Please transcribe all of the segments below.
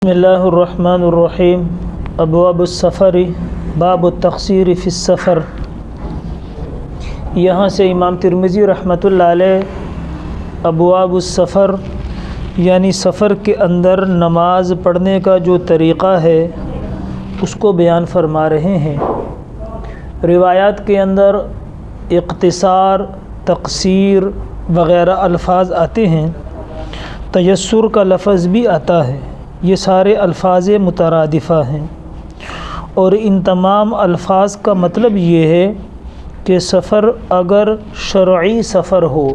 بسم اللہ الرحمن الرحیم ابواب السفر باب التقصیر فی السفر۔ یہاں سے امام ترمذی رحمۃ اللہ علیہ ابواب السفر یعنی سفر کے اندر نماز پڑھنے کا جو طریقہ ہے اس کو بیان فرما رہے ہیں۔ روایات کے اندر اقتصار، تقصیر وغیرہ الفاظ آتے ہیں، تیسر کا لفظ بھی آتا ہے۔ یہ سارے الفاظ مترادفہ ہیں اور ان تمام الفاظ کا مطلب یہ ہے کہ سفر اگر شرعی سفر ہو،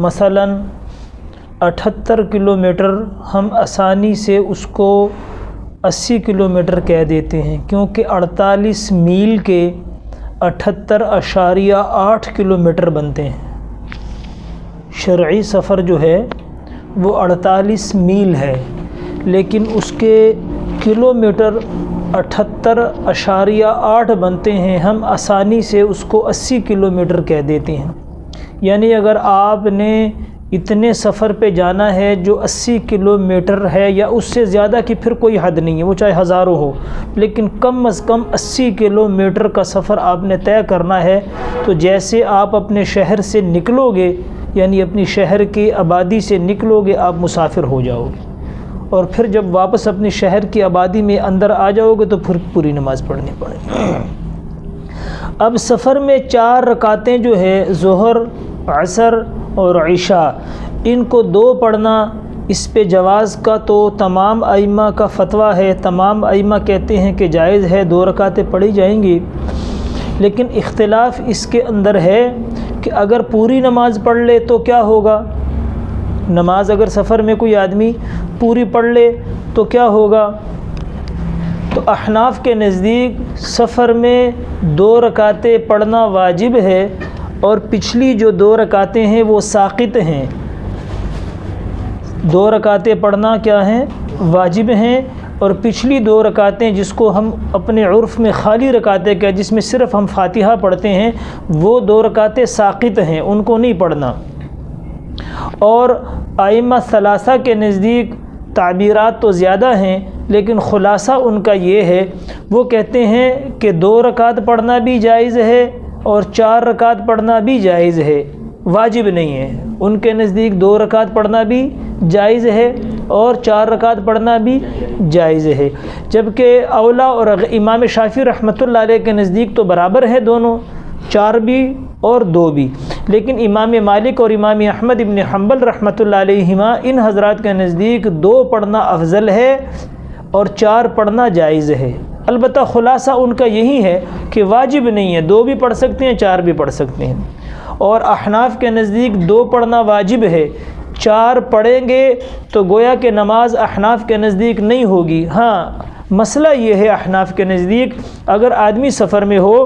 مثلا 78 کلومیٹر، ہم آسانی سے اس کو 80 کلومیٹر کہہ دیتے ہیں، کیونکہ 48 میل کے 78.8 کلومیٹر بنتے ہیں۔ شرعی سفر جو ہے وہ 48 میل ہے، لیکن اس کے کلومیٹر 78.8 بنتے ہیں، ہم آسانی سے اس کو 80 کلومیٹر کہہ دیتے ہیں۔ یعنی اگر آپ نے اتنے سفر پہ جانا ہے جو 80 کلومیٹر ہے یا اس سے زیادہ کی پھر کوئی حد نہیں ہے، وہ چاہے ہزاروں ہو، لیکن کم از کم 80 کلومیٹر کا سفر آپ نے طے کرنا ہے، تو جیسے آپ اپنے شہر سے نکلو گے، یعنی اپنی شہر کی آبادی سے نکلو گے، آپ مسافر ہو جاؤ گے، اور پھر جب واپس اپنی شہر کی آبادی میں اندر آ جاؤ گے تو پھر پوری نماز پڑھنی پڑے گی۔ اب سفر میں 4 رکعتیں جو ہے ظہر، عصر اور عشاء، ان کو 2 پڑھنا، اس پہ جواز کا تو تمام ائمہ کا فتویٰ ہے۔ تمام ائمہ کہتے ہیں کہ جائز ہے، 2 رکعتیں پڑھی جائیں گی، لیکن اختلاف اس کے اندر ہے کہ اگر پوری نماز پڑھ لے تو کیا ہوگا۔ نماز اگر سفر میں کوئی آدمی پوری پڑھ لے تو کیا ہوگا؟ تو احناف کے نزدیک سفر میں 2 رکعتیں پڑھنا واجب ہے، اور پچھلی جو 2 رکعتیں ہیں وہ ساقط ہیں۔ 2 رکعتیں پڑھنا کیا ہیں؟ واجب ہیں، اور پچھلی 2 رکعتیں جس کو ہم اپنے عرف میں خالی رکعتیں کہ جس میں صرف ہم فاتحہ پڑھتے ہیں، وہ 2 رکعتیں ساقط ہیں، ان کو نہیں پڑھنا۔ اور ائمہ ثلاثہ کے نزدیک تعبیرات تو زیادہ ہیں، لیکن خلاصہ ان کا یہ ہے، وہ کہتے ہیں کہ 2 رکعت پڑھنا بھی جائز ہے اور 4 رکعت پڑھنا بھی جائز ہے، واجب نہیں ہے۔ ان کے نزدیک 2 رکعت پڑھنا بھی جائز ہے اور 4 رکعت پڑھنا بھی جائز ہے، جبکہ اولا اور امام شافعی رحمۃ اللہ علیہ کے نزدیک تو برابر ہے دونوں، 4 بھی اور 2 بھی۔ لیکن امام مالک اور امام احمد ابن حنبل رحمۃ اللہ علیہما، ان حضرات کے نزدیک 2 پڑھنا افضل ہے اور 4 پڑھنا جائز ہے۔ البتہ خلاصہ ان کا یہی ہے کہ واجب نہیں ہے، 2 بھی پڑھ سکتے ہیں، 4 بھی پڑھ سکتے ہیں۔ اور احناف کے نزدیک 2 پڑھنا واجب ہے، 4 پڑھیں گے تو گویا کہ نماز احناف کے نزدیک نہیں ہوگی۔ ہاں، مسئلہ یہ ہے احناف کے نزدیک، اگر آدمی سفر میں ہو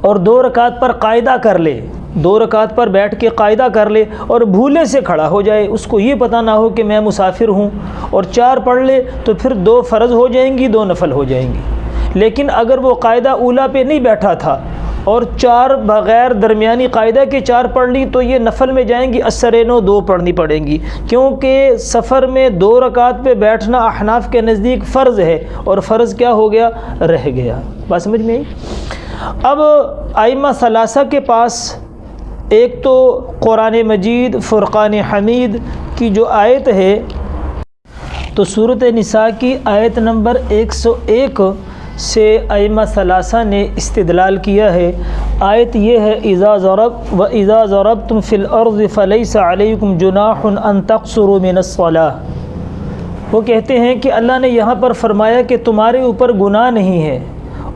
اور 2 رکعت پر قاعدہ کر لے، 2 رکعت پر بیٹھ کے قاعدہ کر لے اور بھولے سے کھڑا ہو جائے، اس کو یہ پتہ نہ ہو کہ میں مسافر ہوں، اور 4 پڑھ لے تو پھر 2 فرض ہو جائیں گی، 2 نفل ہو جائیں گی۔ لیکن اگر وہ قاعدہ اولا پہ نہیں بیٹھا تھا اور 4 بغیر درمیانی قاعدہ کے 4 پڑھ لی، تو یہ نفل میں جائیں گی، اثرینو 2 پڑھنی پڑیں گی، کیونکہ سفر میں 2 رکعت پہ بیٹھنا احناف کے نزدیک فرض ہے، اور فرض کیا ہو گیا؟ رہ گیا۔ بات سمجھ میں آئی؟ اب ائمہ ثلاثہ کے پاس ایک تو قرآن مجید فرقان حمید کی جو آیت ہے، تو سورۃ نساء کی آیت نمبر 101 سے ائمہ ثلاثہ نے استدلال کیا ہے۔ آیت یہ ہے، اذا ضربتم فی الارض فلیس علیکم جناح ان تقصروا من الصلاۃ۔ وہ کہتے ہیں کہ اللہ نے یہاں پر فرمایا کہ تمہارے اوپر گناہ نہیں ہے،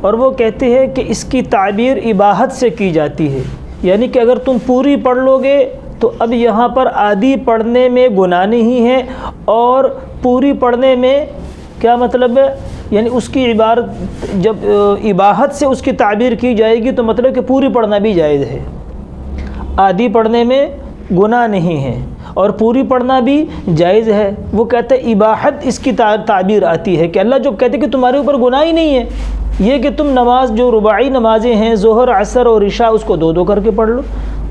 اور وہ کہتے ہیں کہ اس کی تعبیر اباحت سے کی جاتی ہے، یعنی کہ اگر تم پوری پڑھ لو گے تو اب یہاں پر آدھی پڑھنے میں گناہ نہیں ہے، اور پوری پڑھنے میں کیا مطلب ہے؟ یعنی اس کی عبارت جب اباحت سے اس کی تعبیر کی جائے گی تو مطلب کہ پوری پڑھنا بھی جائز ہے، آدھی پڑھنے میں گناہ نہیں ہے اور پوری پڑھنا بھی جائز ہے۔ وہ کہتے ہیں اباحت اس کی تعبیر آتی ہے کہ اللہ جو کہتے کہ تمہارے اوپر گناہ ہی نہیں ہے، یہ کہ تم نماز جو رباعی نمازیں ہیں ظہر، عصر اور عشاء، اس کو 2 کر کے پڑھ لو،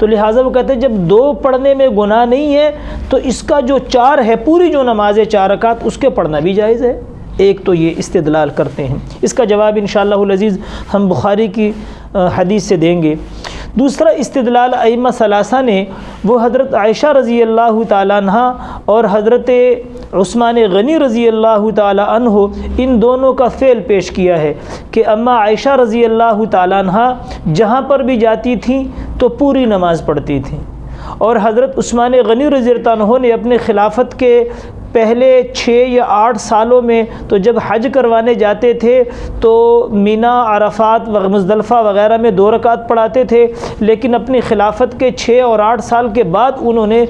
تو لہٰذا وہ کہتے ہیں جب 2 پڑھنے میں گناہ نہیں ہے تو اس کا جو 4 ہے، پوری جو نماز ہے 4 رکعت، اس کے پڑھنا بھی جائز ہے۔ ایک تو یہ استدلال کرتے ہیں، اس کا جواب انشاءاللہ العزیز ہم بخاری کی حدیث سے دیں گے۔ دوسرا استدلال ائمہ ثلاثہ نے وہ حضرت عائشہ رضی اللہ تعالیٰ عنہ اور حضرت عثمان غنی رضی اللہ تعالیٰ عنہ، ان دونوں کا فعل پیش کیا ہے کہ اماں عائشہ رضی اللہ تعالیٰ عنہ جہاں پر بھی جاتی تھیں تو پوری نماز پڑھتی تھیں، اور حضرت عثمان غنی رضی اللہ عنہ نے اپنے خلافت کے پہلے 6 یا 8 سالوں میں تو جب حج کروانے جاتے تھے تو مینا، عرفات و مزدلفہ وغیرہ میں 2 رکعت پڑھاتے تھے، لیکن اپنی خلافت کے 6 اور 8 سال کے بعد انہوں نے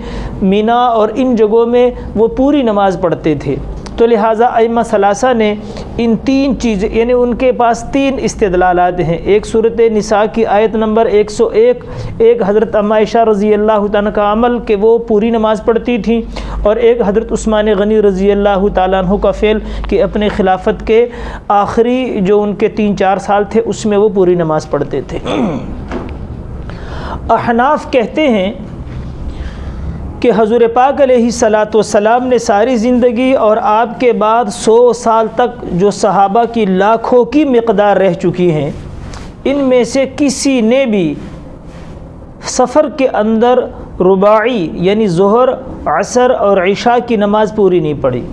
مینا اور ان جگہوں میں وہ پوری نماز پڑھتے تھے۔ تو لہٰذا ائمہ ثلاثہ نے ان 3 چیزیں، یعنی ان کے پاس 3 استدلالات ہیں، ایک سورۃ نساء کی آیت نمبر 101، ایک حضرت اماں عائشہ رضی اللہ تعالیٰ کا عمل کہ وہ پوری نماز پڑھتی تھیں، اور ایک حضرت عثمان غنی رضی اللہ تعالیٰ عنہ کا فعل کہ اپنے خلافت کے آخری جو ان کے 3-4 سال تھے اس میں وہ پوری نماز پڑھتے تھے۔ احناف کہتے ہیں کہ حضور پاک علیہ الصلاۃ والسلام نے ساری زندگی اور آپ کے بعد 100 سال تک جو صحابہ کی لاکھوں کی مقدار رہ چکی ہیں، ان میں سے کسی نے بھی سفر کے اندر رباعی یعنی ظہر، عصر اور عشاء کی نماز پوری نہیں پڑھی۔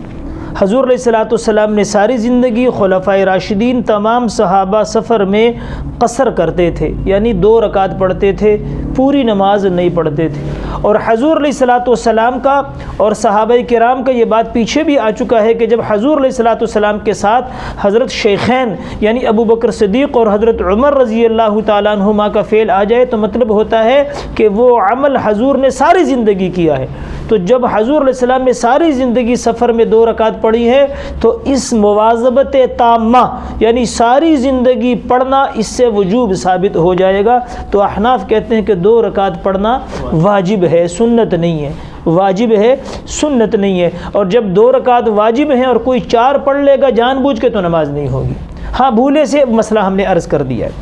حضور علیہ الصلاۃ والسلام نے ساری زندگی، خلفائے راشدین تمام صحابہ سفر میں قصر کرتے تھے، یعنی 2 رکعت پڑھتے تھے، پوری نماز نہیں پڑھتے تھے۔ اور حضور علیہ الصلاۃ والسلام کا اور صحابہ کرام کا یہ بات پیچھے بھی آ چکا ہے کہ جب حضور علیہ الصلاۃ والسلام کے ساتھ حضرت شیخین یعنی ابو بکر صدیق اور حضرت عمر رضی اللہ تعالیٰ عنہما کا فعل آ جائے تو مطلب ہوتا ہے کہ وہ عمل حضور نے ساری زندگی کیا ہے۔ تو جب حضور علیہ السلام نے ساری زندگی سفر میں 2 رکعت پڑھی ہے تو اس مواظبت تامہ یعنی ساری زندگی پڑھنا اس سے وجوب ثابت ہو جائے گا۔ تو احناف کہتے ہیں کہ 2 رکعت پڑھنا واجب ہے، سنت نہیں ہے، واجب ہے، سنت نہیں ہے۔ اور جب 2 رکعت واجب ہیں اور کوئی 4 پڑھ لے گا جان بوجھ کے تو نماز نہیں ہوگی۔ ہاں بھولے سے مسئلہ ہم نے عرض کر دیا ہے۔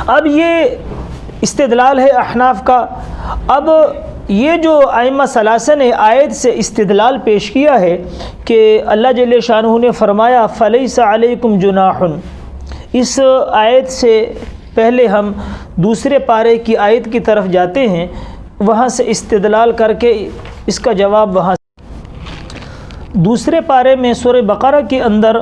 اب یہ استدلال ہے احناف کا۔ اب یہ جو ائمہ ثلاثہ نے آیت سے استدلال پیش کیا ہے کہ اللہ جل شانہ نے فرمایا فلیس علیکم جناح، اس آیت سے پہلے ہم دوسرے پارے کی آیت کی طرف جاتے ہیں، وہاں سے استدلال کر کے اس کا جواب وہاں سے۔ دوسرے پارے میں سورہ بقرہ کے اندر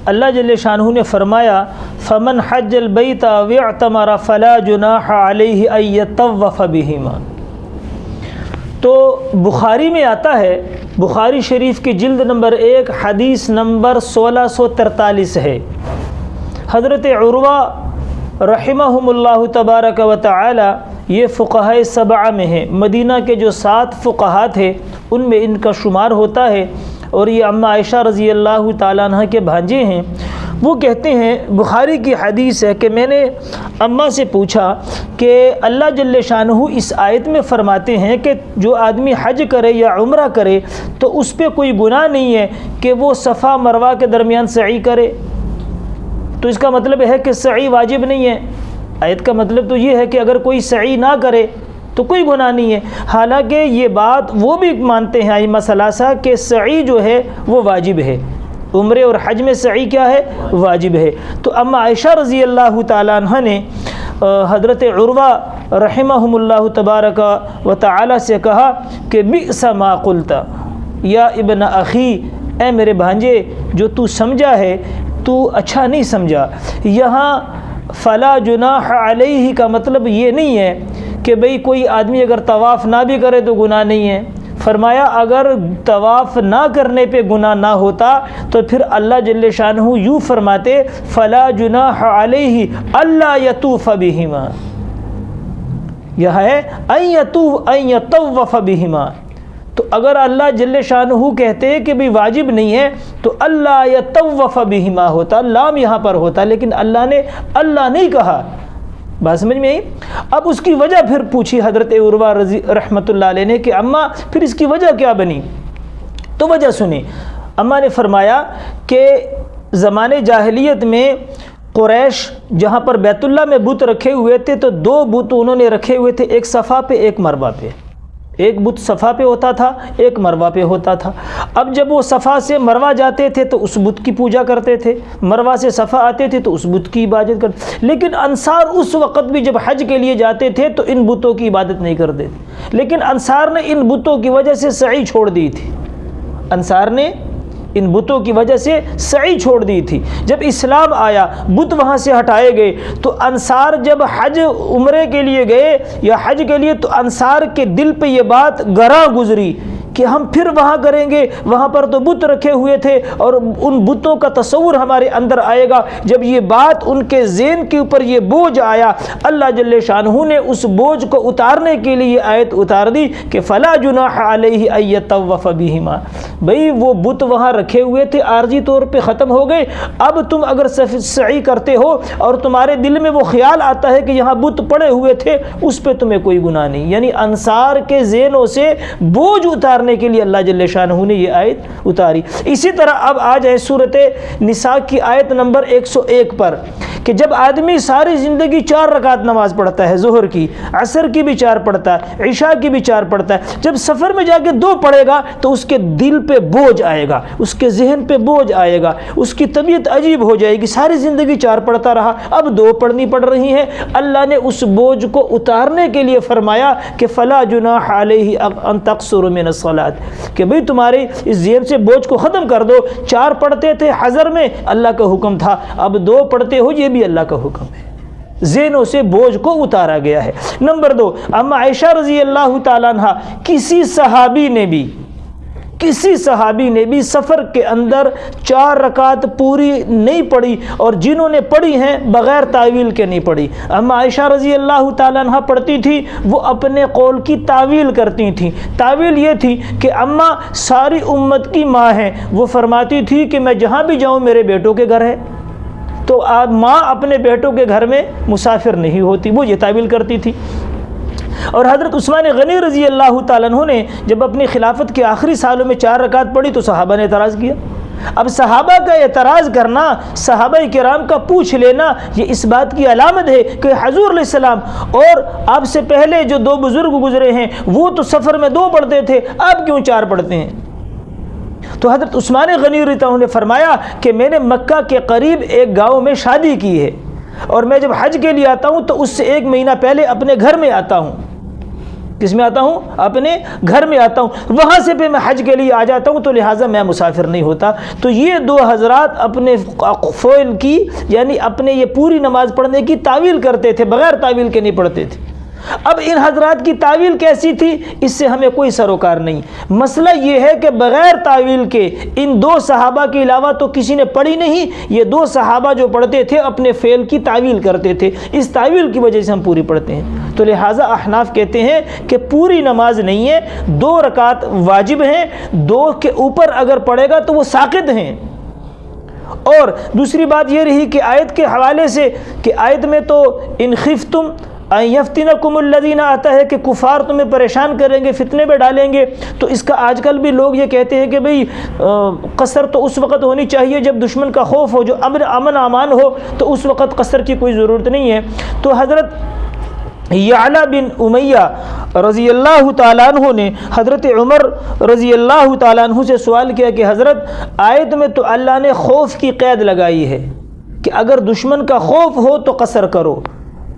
اللہ جل شانہ نے فرمایا فمن حج البیت واعتمر فلا جناح علیہ ان یطوف بہما۔ تو بخاری میں آتا ہے، بخاری شریف کی جلد نمبر 1 حدیث نمبر 1643 ہے، حضرت عروہ رحمہم اللہ تبارک و تعالی یہ فقہائے 7 میں ہیں، مدینہ کے جو 7 فقہا تھے ان میں ان کا شمار ہوتا ہے، اور یہ اماں عائشہ رضی اللہ تعالیٰ عنہ کے بھانجے ہیں۔ وہ کہتے ہیں، بخاری کی حدیث ہے کہ میں نے اماں سے پوچھا کہ اللہ جل شانہ اس آیت میں فرماتے ہیں کہ جو آدمی حج کرے یا عمرہ کرے تو اس پہ کوئی گناہ نہیں ہے کہ وہ صفا مروہ کے درمیان سعی کرے، تو اس کا مطلب ہے کہ سعی واجب نہیں ہے۔ آیت کا مطلب تو یہ ہے کہ اگر کوئی سعی نہ کرے تو کوئی گناہ نہیں ہے، حالانکہ یہ بات وہ بھی مانتے ہیں ائمہ ثلاثہ کہ سعی جو ہے وہ واجب ہے، عمرے اور حج میں سعی کیا ہے؟ واجب ہے۔ تو اماں عائشہ رضی اللہ تعالیٰ عنہ نے حضرت عروہ رحمہم اللہ تبارک و تعالی سے کہا کہ بئس ما قلت یا ابن اخی، اے میرے بھانجے جو تو سمجھا ہے تو اچھا نہیں سمجھا۔ یہاں فلا جناح علیہ کا مطلب یہ نہیں ہے کہ بھئی کوئی آدمی اگر طواف نہ بھی کرے تو گناہ نہیں ہے۔ فرمایا اگر طواف نہ کرنے پہ گناہ نہ ہوتا تو پھر اللہ جل شانہ یوں فرماتے فلا جناح علیہ الا یطوف بہما، یہ ہے ان یطوف بہما۔ تو اگر اللہ جل شانہ کہتے کہ بھی واجب نہیں ہے تو اللہ یطوف بہما ہوتا، لام یہاں پر ہوتا، لیکن اللہ نے اللہ نہیں کہا۔ بات سمجھ میں آئی؟ اب اس کی وجہ پھر پوچھی حضرت عروہ رحمۃ اللہ علیہ نے کہ اماں پھر اس کی وجہ کیا بنی؟ تو وجہ سنی۔ اماں نے فرمایا کہ زمانے جاہلیت میں قریش جہاں پر بیت اللہ میں بت رکھے ہوئے تھے تو 2 بت انہوں نے رکھے ہوئے تھے، ایک صفا پہ ایک مروہ پہ، ایک بت صفا پہ ہوتا تھا ایک مروہ پہ ہوتا تھا۔ اب جب وہ صفا سے مروہ جاتے تھے تو اس بت کی پوجا کرتے تھے، مروہ سے صفا آتے تھے تو اس بت کی عبادت کرتے، لیکن انصار اس وقت بھی جب حج کے لیے جاتے تھے تو ان بتوں کی عبادت نہیں کرتے تھے، لیکن انصار نے ان بتوں کی وجہ سے سعی چھوڑ دی تھی، انصار نے ان بتوں کی وجہ سے سعی چھوڑ دی تھی۔ جب اسلام آیا بت وہاں سے ہٹائے گئے تو انصار جب حج عمرے کے لیے گئے یا حج کے لیے تو انصار کے دل پہ یہ بات گراں گزری کہ ہم پھر وہاں کریں گے، وہاں پر تو بت رکھے ہوئے تھے اور ان بتوں کا تصور ہمارے اندر آئے گا۔ جب یہ بات ان کے ذہن کے اوپر یہ بوجھ آیا، اللہ جل شانہ نے اس بوجھ کو اتارنے کے لیے یہ آیت اتار دی کہ فلا جناح علیہ ان یطوف بہما، بھئی وہ بت وہاں رکھے ہوئے تھے، عارضی طور پہ ختم ہو گئے، اب تم اگر سعی کرتے ہو اور تمہارے دل میں وہ خیال آتا ہے کہ یہاں بت پڑے ہوئے تھے، اس پہ تمہیں کوئی گناہ نہیں۔ یعنی انصار کے ذہنوں سے بوجھ اتارنے کے لیے اللہ جل شانہ نے یہ آیت اتاری۔ اسی طرح اب آ جائے سورۃ نساء کی آیت نمبر 101 پر کہ جب آدمی ساری زندگی 4 رکعت نماز پڑھتا ہے، ظہر کی، عصر کی بھی 4 پڑھتا ہے، عشاء کی بھی 4 پڑھتا ہے، جب سفر میں جا کے 2 پڑھے گا تو اس کے دل پہ بوجھ آئے گا، اس کے ذہن پہ بوجھ آئے گا، اس کی طبیعت عجیب ہو جائے گی، ساری زندگی 4 پڑھتا رہا، اب 2 پڑھنی پڑ رہی ہیں۔ اللہ نے اس بوجھ کو اتارنے کے لیے فرمایا کہ فلا جناح علیہ ان تقصروا من الصلاۃ، کہ بھئی تمہارے اس ذہن سے بوجھ کو ختم کر دو، 4 پڑھتے تھے حضر میں اللہ کا حکم تھا، اب 2 پڑھتے ہو یہ بھی اللہ کا حکم ہے، ذہنوں سے بوجھ کو اتارا گیا ہے۔ نمبر 2، اما عائشہ رضی اللہ تعالیٰ عنہ، کسی صحابی نے بھی سفر کے اندر 4 رکعت پوری نہیں پڑھی، اور جنہوں نے پڑھی ہیں بغیر تعویل کے نہیں پڑھی۔ اما عائشہ رضی اللہ تعالیٰ عنہ پڑھتی تھی، وہ اپنے قول کی تعویل کرتی تھیں۔ تعویل یہ تھی کہ اما ساری امت کی ماں ہیں، وہ فرماتی تھی کہ میں جہاں بھی جاؤں میرے بیٹوں کے گھر ہے، تو ماں اپنے بیٹوں کے گھر میں مسافر نہیں ہوتی، وہ یہ تعویل کرتی تھی۔ اور حضرت عثمان غنی رضی اللہ تعالیٰ عنہ نے جب اپنی خلافت کے آخری سالوں میں 4 رکعت پڑھی تو صحابہ نے اعتراض کیا۔ اب صحابہ کا اعتراض کرنا، صحابہ کرام کا پوچھ لینا، یہ اس بات کی علامت ہے کہ حضور علیہ السلام اور آپ سے پہلے جو 2 بزرگ گزرے ہیں وہ تو سفر میں 2 پڑھتے تھے، آپ کیوں 4 پڑھتے ہیں؟ تو حضرت عثمان غنی رضی اللہ عنہ نے فرمایا کہ میں نے مکہ کے قریب ایک گاؤں میں شادی کی ہے، اور میں جب حج کے لیے آتا ہوں تو اس سے 1 مہینہ پہلے اپنے گھر میں آتا ہوں۔ کس میں آتا ہوں؟ اپنے گھر میں آتا ہوں، وہاں سے پھر میں حج کے لیے آ جاتا ہوں، تو لہٰذا میں مسافر نہیں ہوتا۔ تو یہ 2 حضرات اپنے فعل کی یعنی اپنے یہ پوری نماز پڑھنے کی تعویل کرتے تھے، بغیر تعویل کے نہیں پڑھتے تھے۔ اب ان حضرات کی تعویل کیسی تھی اس سے ہمیں کوئی سروکار نہیں۔ مسئلہ یہ ہے کہ بغیر تعویل کے ان 2 صحابہ کے علاوہ تو کسی نے پڑھی نہیں، یہ 2 صحابہ جو پڑھتے تھے اپنے فعل کی تعویل کرتے تھے، اس تعویل کی وجہ سے ہم پوری پڑھتے ہیں۔ تو لہٰذا احناف کہتے ہیں کہ پوری نماز نہیں ہے، 2 رکعت واجب ہیں، 2 کے اوپر اگر پڑھے گا تو وہ ساقط ہیں۔ اور دوسری بات یہ رہی کہ آیت کے حوالے سے کہ آیت میں تو ان خفتم ان یفتنکم الذین، آتا ہے کہ کفار تمہیں پریشان کریں گے، فتنے میں ڈالیں گے، تو اس کا آج کل بھی لوگ یہ کہتے ہیں کہ بھئی قصر تو اس وقت ہونی چاہیے جب دشمن کا خوف ہو، جو امن امان ہو، تو اس وقت قصر کی کوئی ضرورت نہیں ہے۔ تو حضرت یعلا بن امیہ رضی اللہ تعالیٰ عنہ نے حضرت عمر رضی اللہ تعالیٰ عنہ سے سوال کیا کہ حضرت آیت میں تو اللہ نے خوف کی قید لگائی ہے کہ اگر دشمن کا خوف ہو تو قصر کرو،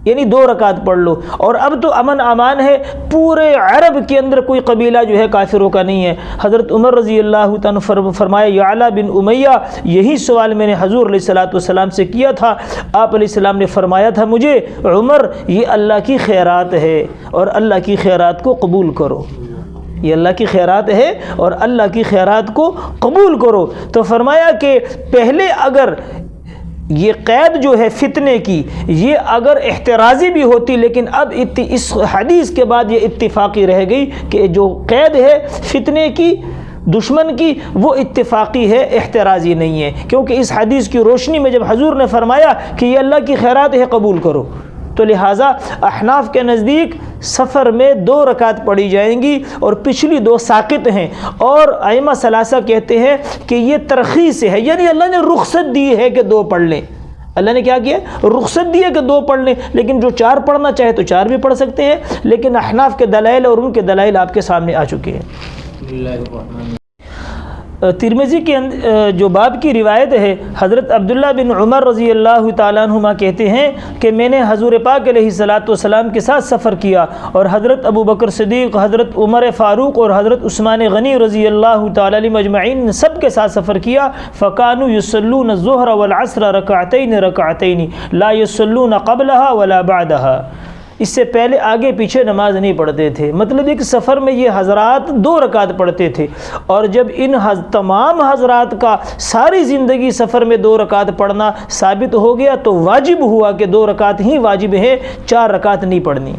یعنی 2 رکعت پڑھ لو، اور اب تو امن امان ہے، پورے عرب کے اندر کوئی قبیلہ جو ہے کافروں کا نہیں ہے۔ حضرت عمر رضی اللہ تعالیٰ فرمایا یعلا بن امیہ یہی سوال میں نے حضور علیہ الصلوۃ والسلام سے کیا تھا، آپ علیہ السلام نے فرمایا تھا مجھے عمر یہ اللہ کی خیرات ہے اور اللہ کی خیرات کو قبول کرو، یہ اللہ کی خیرات ہے اور اللہ کی خیرات کو قبول کرو۔ تو فرمایا کہ پہلے اگر یہ قید جو ہے فتنے کی یہ اگر احترازی بھی ہوتی، لیکن اب اس حدیث کے بعد یہ اتفاقی رہ گئی کہ جو قید ہے فتنے کی دشمن کی وہ اتفاقی ہے، احترازی نہیں ہے، کیونکہ اس حدیث کی روشنی میں جب حضور نے فرمایا کہ یہ اللہ کی خیرات ہے قبول کرو، تو لہٰذا احناف کے نزدیک سفر میں 2 رکعت پڑھی جائیں گی اور پچھلی 2 ساقط ہیں۔ اور ائمہ ثلاثہ کہتے ہیں کہ یہ ترخیص ہے، یعنی اللہ نے رخصت دی ہے کہ 2 پڑھ لیں، اللہ نے کیا کیا؟ رخصت دی ہے کہ 2 پڑھ لیں، لیکن جو 4 پڑھنا چاہے تو 4 بھی پڑھ سکتے ہیں، لیکن احناف کے دلائل اور ان کے دلائل آپ کے سامنے آ چکے ہیں۔ ترمذی کے جو باب کی روایت ہے، حضرت عبداللہ بن عمر رضی اللہ تعالیٰ عنہما کہتے ہیں کہ میں نے حضور پاک علیہ الصلاۃ والسلام کے ساتھ سفر کیا، اور حضرت ابو بکر صدیق، حضرت عمر فاروق اور حضرت عثمان غنی رضی اللہ تعالیٰ عنہم اجمعین سب کے ساتھ سفر کیا۔ فکانوا یصلون الظہر والعصر رکعتین رکعتین لا یصلون قبلها ولا بعدها، اس سے پہلے آگے پیچھے نماز نہیں پڑھتے تھے۔ مطلب ایک سفر میں یہ حضرات 2 رکعت پڑھتے تھے، اور جب ان تمام حضرات کا ساری زندگی سفر میں 2 رکعت پڑھنا ثابت ہو گیا تو واجب ہوا کہ 2 رکعت ہی واجب ہے، 4 رکعت نہیں پڑھنی۔